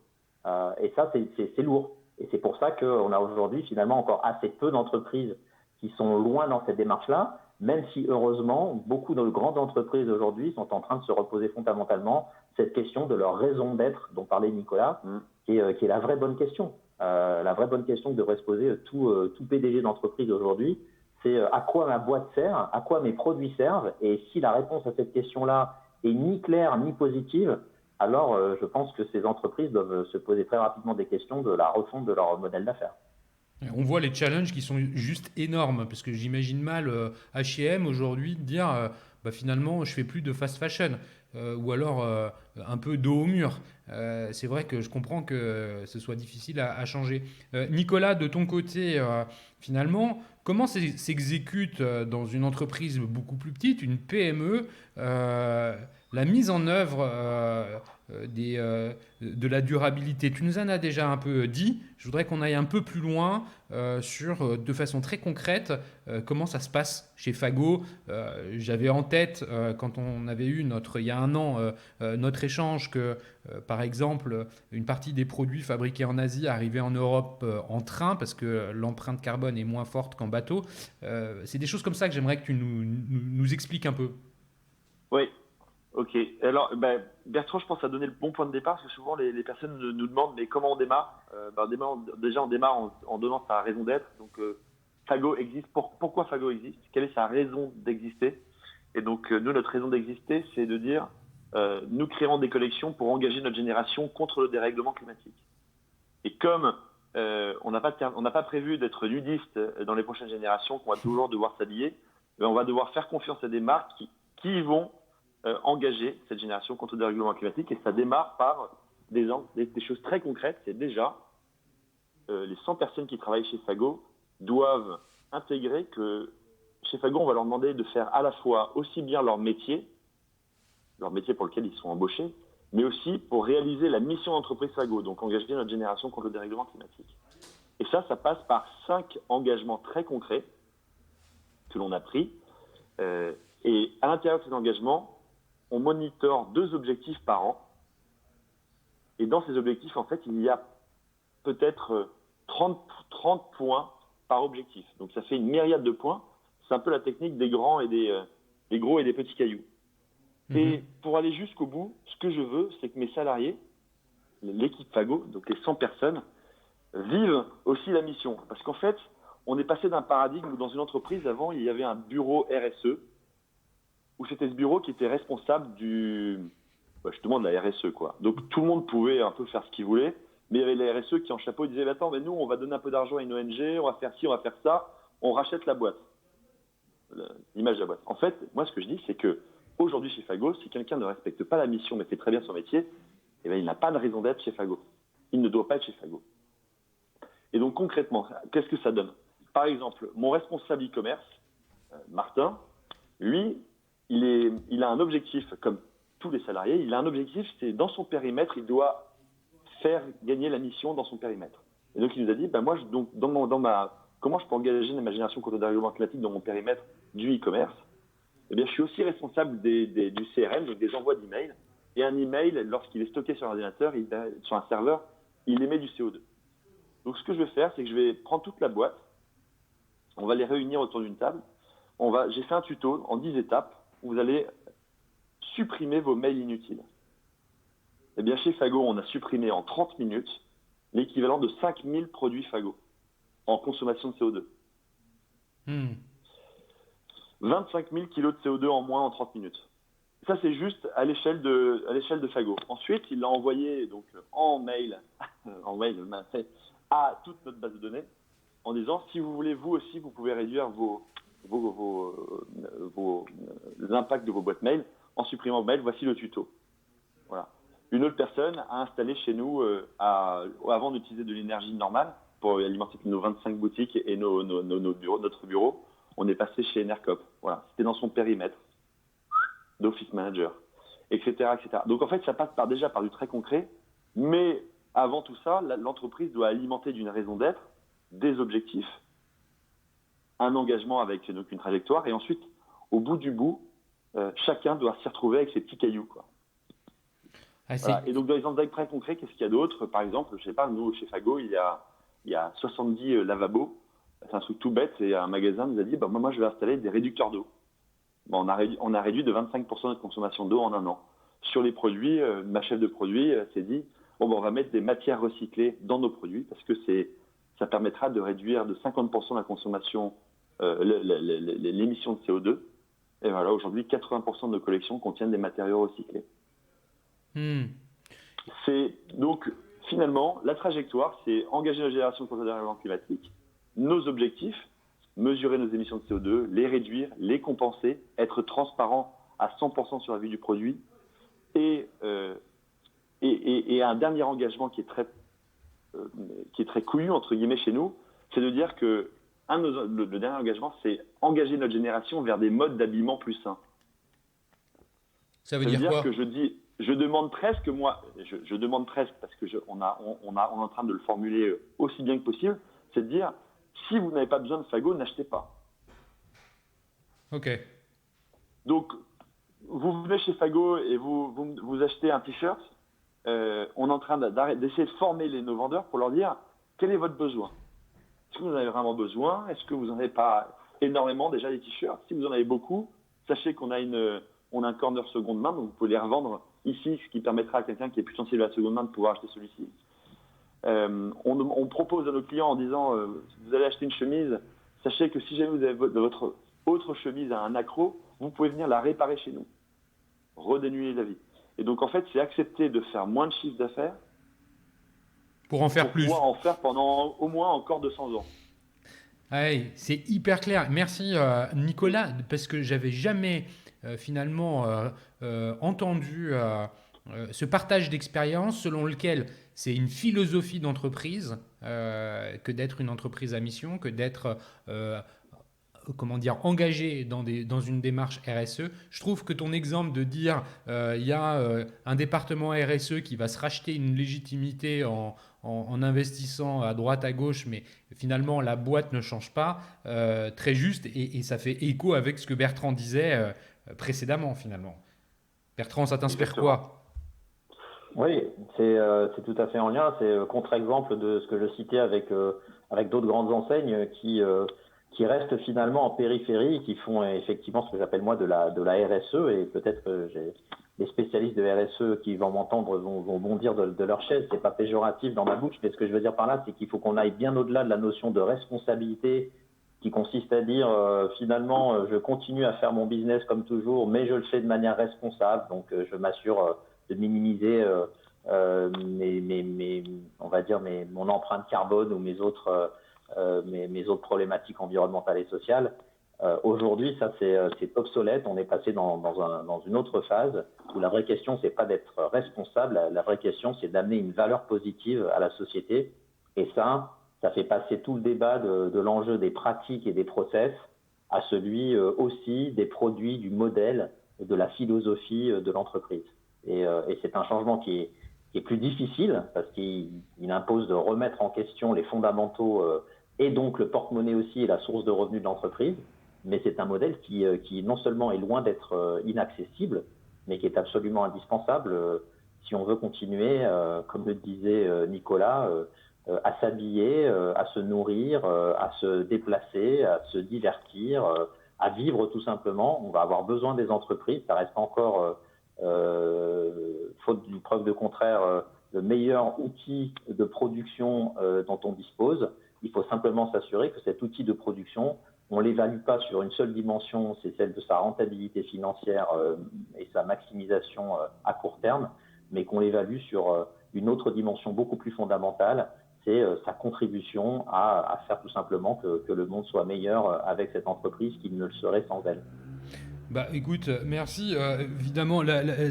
Et ça, c'est lourd. Et c'est pour ça qu'on a aujourd'hui finalement encore assez peu d'entreprises qui sont loin dans cette démarche-là, même si heureusement, beaucoup de grandes entreprises aujourd'hui sont en train de se reposer fondamentalement cette question de leur raison d'être dont parlait Nicolas, qui est la vraie bonne question. La vraie bonne question que devrait se poser tout PDG d'entreprise aujourd'hui, c'est à quoi ma boîte sert, à quoi mes produits servent, et si la réponse à cette question-là est ni claire ni positive, alors je pense que ces entreprises doivent se poser très rapidement des questions de la refonte de leur modèle d'affaires. On voit les challenges qui sont juste énormes, parce que j'imagine mal H&M aujourd'hui dire finalement, je fais plus de fast fashion ou alors un peu dos au mur. C'est vrai que je comprends que ce soit difficile à changer. Nicolas, de ton côté, finalement, comment s'exécute dans une entreprise beaucoup plus petite, une PME, la mise en œuvre de la durabilité? Tu nous en as déjà un peu dit. Je voudrais qu'on aille un peu plus loin de façon très concrète, comment ça se passe chez Fago. J'avais en tête, quand on avait eu il y a un an, notre échange, que par exemple, une partie des produits fabriqués en Asie arrivaient en Europe en train parce que l'empreinte carbone est moins forte qu'en bateau. C'est des choses comme ça que j'aimerais que tu nous expliques un peu. Oui, ok. Alors, Bertrand, je pense, a donné le bon point de départ, parce que souvent les personnes nous demandent mais comment on démarre. On démarre en donnant sa raison d'être. Donc, Fago existe. Pourquoi Fago existe? Quelle est sa raison d'exister? Et donc, nous, notre raison d'exister, c'est de dire nous créons des collections pour engager notre génération contre le dérèglement climatique. Et comme on n'a pas prévu d'être nudiste dans les prochaines générations, qu'on va toujours devoir s'habiller, on va devoir faire confiance à des marques qui vont engager cette génération contre le dérèglement climatique. Et ça démarre par des choses très concrètes. C'est déjà les 100 personnes qui travaillent chez Fago doivent intégrer que chez Fago, on va leur demander de faire à la fois aussi bien leur métier pour lequel ils sont embauchés, mais aussi pour réaliser la mission d'entreprise Fago, donc engager notre génération contre le dérèglement climatique. Et ça passe par 5 engagements très concrets que l'on a pris. Et à l'intérieur de ces engagements, on monitore 2 objectifs par an. Et dans ces objectifs, en fait, il y a peut-être 30 points par objectif. Donc ça fait une myriade de points. C'est un peu la technique des grands et des gros et des petits cailloux. Et pour aller jusqu'au bout, ce que je veux, c'est que mes salariés, l'équipe Fago, donc les 100 personnes, vivent aussi la mission. Parce qu'en fait, on est passé d'un paradigme où dans une entreprise, avant, il y avait un bureau RSE, où c'était ce bureau qui était responsable justement de la RSE, quoi. Donc tout le monde pouvait un peu faire ce qu'il voulait, mais il y avait les RSE qui en chapeau disaient attends, mais nous, on va donner un peu d'argent à une ONG, on va faire ci, on va faire ça, on rachète la boîte. L'image de la boîte. En fait, moi, ce que je dis, c'est que aujourd'hui, chez Fago, si quelqu'un ne respecte pas la mission mais fait très bien son métier, eh bien, il n'a pas de raison d'être chez Fago. Il ne doit pas être chez Fago. Et donc, concrètement, qu'est-ce que ça donne? Par exemple, mon responsable e-commerce, Martin, lui, il a un objectif, comme tous les salariés, il a un objectif, c'est dans son périmètre, il doit faire gagner la mission dans son périmètre. Et donc, il nous a dit, moi, comment je peux engager ma génération contre le dérèglement climatique dans mon périmètre du e-commerce? Eh bien, je suis aussi responsable du CRM, donc des envois d'emails. Et un email, lorsqu'il est stocké sur un ordinateur, sur un serveur, il émet du CO2. Donc, ce que je vais faire, c'est que je vais prendre toute la boîte, on va les réunir autour d'une table. J'ai fait un tuto en 10 étapes où vous allez supprimer vos mails inutiles. Eh bien, chez Fago, on a supprimé en 30 minutes l'équivalent de 5000 produits Fago en consommation de CO2. 25 000 kilos de CO2 en moins en 30 minutes. Ça, c'est juste à l'échelle de Fago. Ensuite, il l'a envoyé donc, en mail à toute notre base de données en disant si vous voulez, vous aussi, vous pouvez réduire l'impact de vos boîtes mail en supprimant vos mails. Voici le tuto. Voilà. Une autre personne a installé chez nous, avant d'utiliser de l'énergie normale pour alimenter nos 25 boutiques et notre bureau, on est passé chez Enercop. Voilà. C'était dans son périmètre d'office manager, etc., etc. Donc en fait, ça passe déjà par du très concret, mais avant tout ça, l'entreprise doit alimenter d'une raison d'être des objectifs, un engagement avec donc une trajectoire, et ensuite, au bout du bout, chacun doit s'y retrouver avec ses petits cailloux, quoi. Voilà. Et donc dans les exemples très concrets, qu'est-ce qu'il y a d'autre? Par exemple, je sais pas, nous chez Fago, il y a 70 lavabos. C'est un truc tout bête, et un magasin nous a dit moi je vais installer des réducteurs d'eau. On a réduit de 25% notre consommation d'eau en un an. Sur les produits, ma chef de produit s'est dit on va mettre des matières recyclées dans nos produits parce que ça permettra de réduire de 50% la consommation, l'émission de CO2. Et voilà, aujourd'hui, 80% de nos collections contiennent des matériaux recyclés. C'est donc finalement la trajectoire, c'est engager la génération contre le dérèglement climatique. Nos objectifs, mesurer nos émissions de CO2, les réduire, les compenser, être transparent à 100% sur la vie du produit. Et un dernier engagement qui est très couillu, entre guillemets, chez nous, c'est de dire que le dernier engagement, c'est engager notre génération vers des modes d'habillement plus sains. Ça veut dire quoi? Que je demande presque, je demande presque, parce que on est en train de le formuler aussi bien que possible, c'est de dire, si vous n'avez pas besoin de fagots, n'achetez pas. Ok. Donc, vous venez chez Fagot et vous achetez un t-shirt, on est en train d'essayer de former nos vendeurs pour leur dire, quel est votre besoin? Est-ce que vous en avez vraiment besoin? Est-ce que vous n'en avez pas énormément déjà des t-shirts? Si vous en avez beaucoup, sachez qu'on a un corner seconde main, donc vous pouvez les revendre ici, ce qui permettra à quelqu'un qui est plus sensible à la seconde main de pouvoir acheter celui-ci. On propose à nos clients en disant vous allez acheter une chemise, sachez que si jamais vous avez votre autre chemise à un accroc, vous pouvez venir la réparer chez nous, redénuer la vie. Et donc en fait, c'est accepter de faire moins de chiffre d'affaires pour en faire plus. Pouvoir en faire pendant au moins encore 200 ans. Ouais, c'est hyper clair. Merci Nicolas, parce que j'avais jamais finalement entendu ce partage d'expérience selon lequel c'est une philosophie d'entreprise que d'être une entreprise à mission, que d'être engagé dans une démarche RSE. Je trouve que ton exemple de dire il y a un département RSE qui va se racheter une légitimité en investissant à droite à gauche, mais finalement la boîte ne change pas, très juste, et ça fait écho avec ce que Bertrand disait précédemment finalement. Bertrand, ça t'inspire quoi? Oui, c'est tout à fait en lien. C'est contre-exemple de ce que je citais avec d'autres grandes enseignes qui restent finalement en périphérie, qui font effectivement ce que j'appelle moi de la RSE, et peut-être les spécialistes de RSE qui vont m'entendre vont bondir de leur chaise. C'est pas péjoratif dans ma bouche, mais ce que je veux dire par là, c'est qu'il faut qu'on aille bien au-delà de la notion de responsabilité, qui consiste à dire finalement je continue à faire mon business comme toujours, mais je le fais de manière responsable, donc je m'assure de minimiser on va dire mon empreinte carbone ou mes autres problématiques environnementales et sociales. Aujourd'hui, ça c'est obsolète. On est passé dans une autre phase où la vraie question c'est pas d'être responsable. La vraie question c'est d'amener une valeur positive à la société. Et ça fait passer tout le débat de l'enjeu des pratiques et des process à celui aussi des produits, du modèle, de la philosophie de l'entreprise. Et c'est un changement qui est plus difficile parce qu'il impose de remettre en question les fondamentaux et donc le porte-monnaie aussi et la source de revenus de l'entreprise. Mais c'est un modèle qui non seulement est loin d'être inaccessible, mais qui est absolument indispensable si on veut continuer, comme le disait Nicolas, à s'habiller, à se nourrir, à se déplacer, à se divertir, à vivre tout simplement. On va avoir besoin des entreprises. Ça reste encore, faute d'une preuve de contraire, le meilleur outil de production dont on dispose. Il faut simplement s'assurer que cet outil de production, on ne l'évalue pas sur une seule dimension, c'est celle de sa rentabilité financière et sa maximisation à court terme, mais qu'on l'évalue sur une autre dimension beaucoup plus fondamentale, c'est sa contribution à faire tout simplement que le monde soit meilleur avec cette entreprise qu'il ne le serait sans elle. Bah écoute, merci. Évidemment,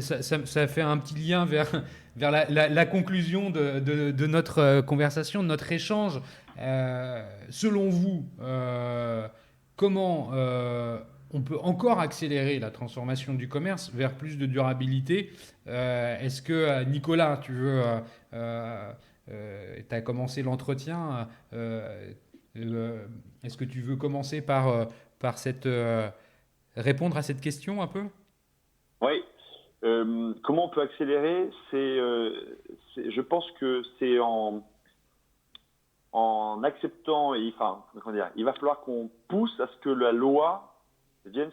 ça fait un petit lien vers la conclusion de notre conversation, de notre échange. Selon vous, comment on peut encore accélérer la transformation du commerce vers plus de durabilité? Est-ce que, Nicolas, tu veux... tu as commencé l'entretien. Est-ce que tu veux commencer par cette... répondre à cette question un peu? Oui. Comment on peut accélérer? Je pense que c'est en acceptant, il va falloir qu'on pousse à ce que la loi vienne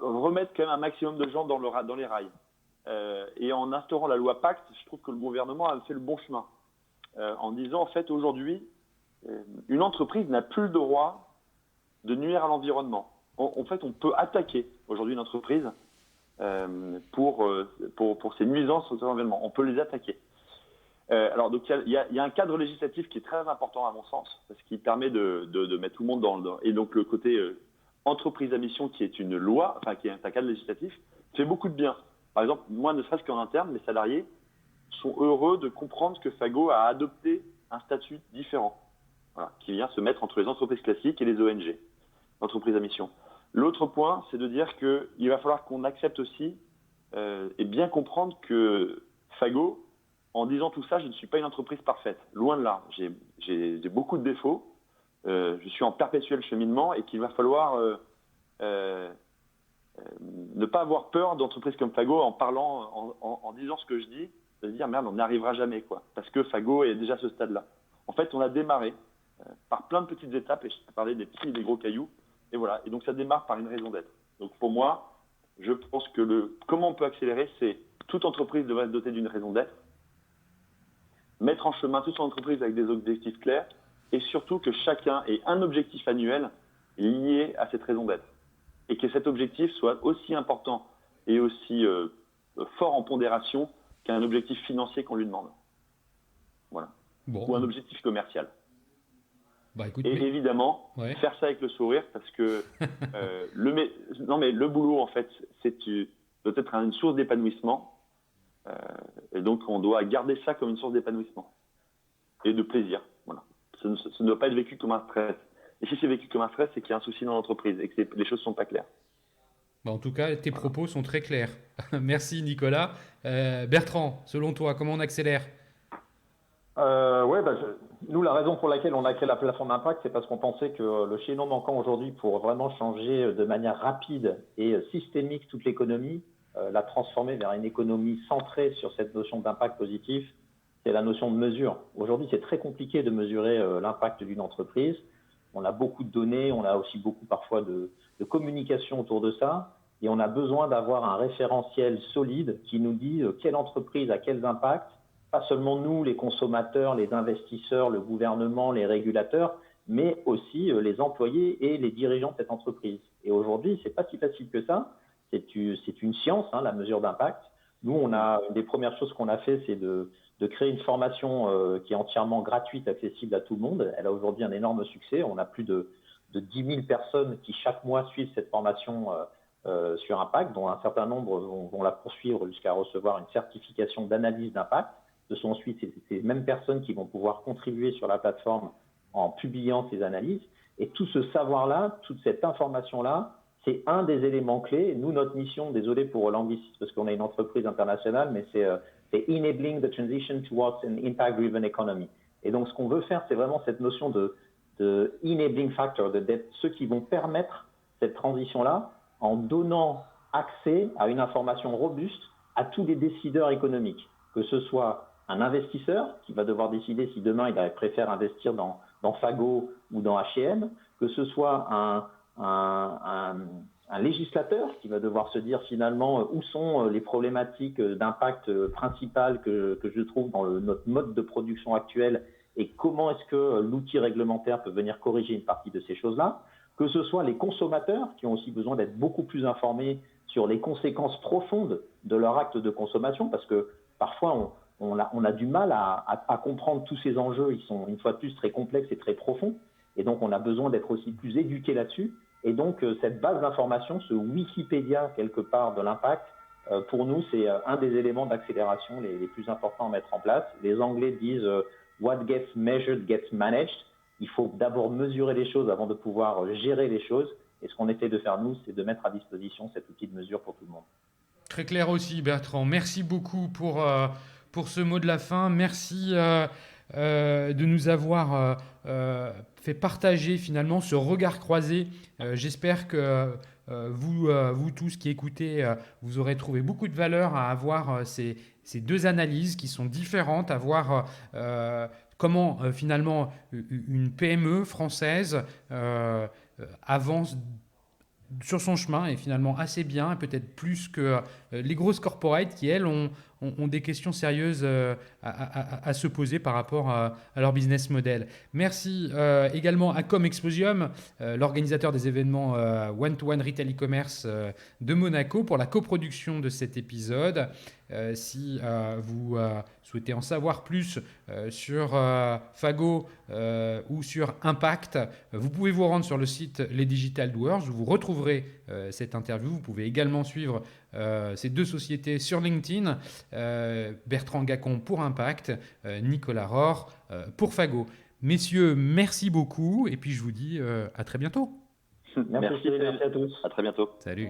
remettre quand même un maximum de gens dans les rails. Et en instaurant la loi Pacte, je trouve que le gouvernement a fait le bon chemin. En disant, en fait, aujourd'hui, une entreprise n'a plus le droit de nuire à l'environnement. En fait, on peut attaquer aujourd'hui une entreprise pour ses nuisances sur l'environnement. On peut les attaquer. Alors, donc, il y a un cadre législatif qui est très important à mon sens, parce qu'il permet de mettre tout le monde dans. Et donc, le côté entreprise à mission, qui est une loi, enfin, qui est un cadre législatif, fait beaucoup de bien. Par exemple, moi, ne serait-ce qu'en interne, mes salariés sont heureux de comprendre que Fago a adopté un statut différent, voilà, qui vient se mettre entre les entreprises classiques et les ONG, entreprises à mission. L'autre point, c'est de dire qu'il va falloir qu'on accepte aussi et bien comprendre que Fago, en disant tout ça, je ne suis pas une entreprise parfaite. Loin de là. J'ai beaucoup de défauts. Je suis en perpétuel cheminement et qu'il va falloir ne pas avoir peur d'entreprises comme Fago en parlant, en disant ce que je dis, de se dire merde, on n'y arrivera jamais, quoi. Parce que Fago est déjà à ce stade-là. En fait, on a démarré par plein de petites étapes, et je parlais des petits et des gros cailloux, et voilà. Et donc ça démarre par une raison d'être. Donc pour moi, je pense que comment on peut accélérer, c'est toute entreprise devrait être dotée d'une raison d'être, mettre en chemin toute son entreprise avec des objectifs clairs, et surtout que chacun ait un objectif annuel lié à cette raison d'être. Et que cet objectif soit aussi important et aussi fort en pondération qu'un objectif financier qu'on lui demande. Voilà. Bon. Ou un objectif commercial. Écoute, et évidemment, faire ça avec le sourire, parce que le boulot, en fait, doit être une source d'épanouissement. Et donc, on doit garder ça comme une source d'épanouissement et de plaisir. Voilà. Ça ne doit pas être vécu comme un stress. Et si c'est vécu comme un stress, c'est qu'il y a un souci dans l'entreprise et que les choses ne sont pas claires. En tout cas, tes propos sont très clairs. Merci Nicolas. Bertrand, selon toi, comment on accélère ? Nous, la raison pour laquelle on a créé la plateforme d'impact, c'est parce qu'on pensait que le chaînon manquant aujourd'hui pour vraiment changer de manière rapide et systémique toute l'économie, la transformer vers une économie centrée sur cette notion d'impact positif, c'est la notion de mesure. Aujourd'hui, c'est très compliqué de mesurer l'impact d'une entreprise. On a beaucoup de données, on a aussi beaucoup parfois de communication autour de ça, et on a besoin d'avoir un référentiel solide qui nous dit quelle entreprise a quels impacts, pas seulement nous, les consommateurs, les investisseurs, le gouvernement, les régulateurs, mais aussi les employés et les dirigeants de cette entreprise. Et aujourd'hui, c'est pas si facile que ça. C'est une science, la mesure d'impact. Nous, une des premières choses qu'on a fait, c'est de créer une formation qui est entièrement gratuite, accessible à tout le monde. Elle a aujourd'hui un énorme succès. On a plus de 10 000 personnes qui chaque mois suivent cette formation sur impact, dont un certain nombre vont la poursuivre jusqu'à recevoir une certification d'analyse d'impact. Ce sont ensuite ces mêmes personnes qui vont pouvoir contribuer sur la plateforme en publiant ces analyses. Et tout ce savoir-là, toute cette information-là, c'est un des éléments clés. Nous, notre mission, désolé pour l'anglicisme parce qu'on est une entreprise internationale, mais c'est enabling the transition towards an impact-driven economy. Et donc, ce qu'on veut faire, c'est vraiment cette notion de enabling factor, d'être ceux qui vont permettre cette transition-là en donnant accès à une information robuste à tous les décideurs économiques, que ce soit un investisseur qui va devoir décider si demain il préfère investir dans Fago ou dans H&M, que ce soit un législateur qui va devoir se dire finalement où sont les problématiques d'impact principales que je trouve dans notre mode de production actuel et comment est-ce que l'outil réglementaire peut venir corriger une partie de ces choses-là, que ce soit les consommateurs qui ont aussi besoin d'être beaucoup plus informés sur les conséquences profondes de leur acte de consommation, parce que parfois on a du mal à comprendre tous ces enjeux. Ils sont une fois de plus très complexes et très profonds. Et donc, on a besoin d'être aussi plus éduqués là-dessus. Et donc, cette base d'information, ce Wikipédia quelque part de l'impact, pour nous, c'est un des éléments d'accélération les plus importants à mettre en place. Les Anglais disent « What gets measured gets managed ». Il faut d'abord mesurer les choses avant de pouvoir gérer les choses. Et ce qu'on essaie de faire, nous, c'est de mettre à disposition cet outil de mesure pour tout le monde. Très clair aussi, Bertrand. Merci beaucoup pour ce mot de la fin. Merci de nous avoir fait partager finalement ce regard croisé. J'espère que vous tous qui écoutez, vous aurez trouvé beaucoup de valeur à avoir ces deux analyses qui sont différentes, à voir comment finalement une PME française avance sur son chemin est finalement assez bien, peut-être plus que les grosses corporates qui, elles, ont ont des questions sérieuses à se poser par rapport à leur business model. Merci également à Comexposium, l'organisateur des événements One-to-One Retail e-commerce de Monaco, pour la coproduction de cet épisode. Si vous souhaitez en savoir plus sur Fago ou sur Impact, vous pouvez vous rendre sur le site Les Digital Doers où vous retrouverez cette interview. Vous pouvez également suivre ces deux sociétés sur LinkedIn, Bertrand Gacon pour Impact, Nicolas Rohr pour Fago. Messieurs, merci beaucoup et puis je vous dis à très bientôt. Merci à tous. À très bientôt. Salut.